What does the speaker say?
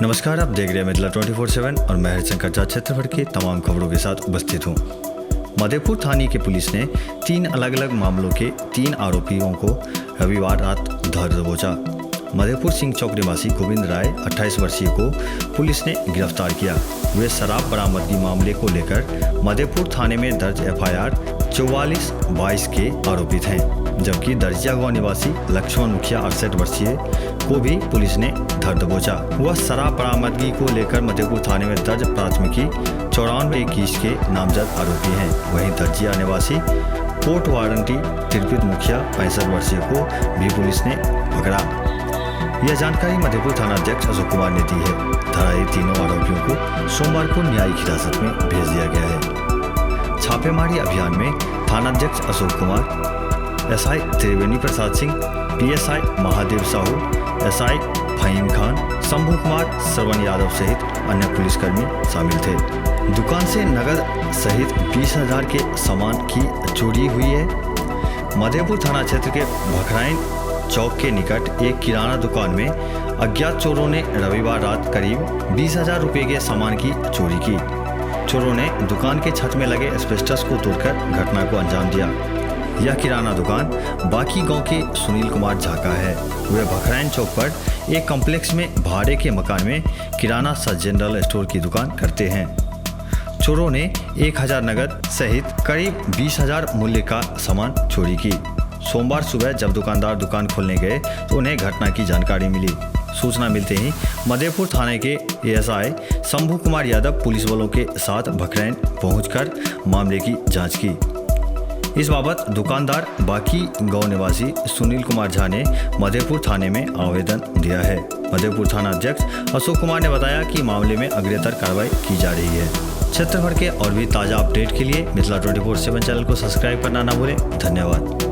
नमस्कार, आप देख रहे हैं मिथिला 24/7 और मैं हरिशंकर झा क्षेत्रफल की तमाम खबरों के साथ उपस्थित हूँ। मधेपुर थाने की पुलिस ने 3 अलग अलग मामलों के 3 आरोपियों को रविवार रात धर दबोचा। मधेपुर सिंह चौक निवासी गोविंद राय 28 वर्षीय को पुलिस ने गिरफ्तार किया। वे शराब बरामदगी मामले को लेकर मधेपुर थाने में दर्ज FIR 44/22 के आरोपित हैं, जबकि दर्जिया गांव निवासी लक्ष्मण मुखिया 68 वर्षीय को भी पुलिस ने धर दबोचा। वह शराब बरामदगी को लेकर मधेपुर थाने में दर्ज प्राथमिकी 94-21 के नामजद आरोपी हैं। वहीं दर्जिया निवासी कोर्ट वारंटी तिरपित मुखिया 65 वर्षीय को भी पुलिस ने पकड़ा। यह जानकारी मधेपुर थाना अध्यक्ष अशोक कुमार ने दी है। धराए तीनों आरोपियों को सोमवार को न्यायिक हिरासत में भेज दिया गया है। छापेमारी अभियान में थानाध्यक्ष अशोक कुमार, SI त्रिवेणी प्रसाद सिंह, PSI महादेव साहू, SI फहीम खान, शंभू कुमार, श्रवण यादव सहित अन्य पुलिसकर्मी शामिल थे। दुकान से नगद सहित 20,000 के सामान की चोरी हुई है। मधेपुर थाना क्षेत्र के भखराइन चौक के निकट एक किराना दुकान में अज्ञात चोरों ने रविवार रात करीब 20,000 रुपये के सामान की चोरी की। चोरों ने दुकान के छत में लगे एस्बेस्टस को तोड़कर घटना को अंजाम दिया। यह किराना दुकान बाकी गांव के सुनील कुमार झा का है। वे भखराइन चौक पर एक कॉम्प्लेक्स में भाड़े के मकान में किराना सह जनरल स्टोर की दुकान करते हैं। चोरों ने 1,000 नगद सहित करीब 20,000 मूल्य का सामान चोरी की। सोमवार सुबह जब दुकानदार दुकान खोलने गए तो उन्हें घटना की जानकारी मिली। सूचना मिलते ही मधेपुर थाने के ASI शंभू कुमार यादव पुलिस वालों के साथ भखरैन पहुंचकर मामले की जांच की। इस बाबत दुकानदार बाकी गांव निवासी सुनील कुमार झा ने मधेपुर थाने में आवेदन दिया है। मधेपुर थाना अध्यक्ष अशोक कुमार ने बताया कि मामले में अग्रेतर कार्रवाई की जा रही है। क्षेत्र भर के और भी ताज़ा अपडेट के लिए मिथिला 24/7 चैनल को सब्सक्राइब करना ना भूलें। धन्यवाद।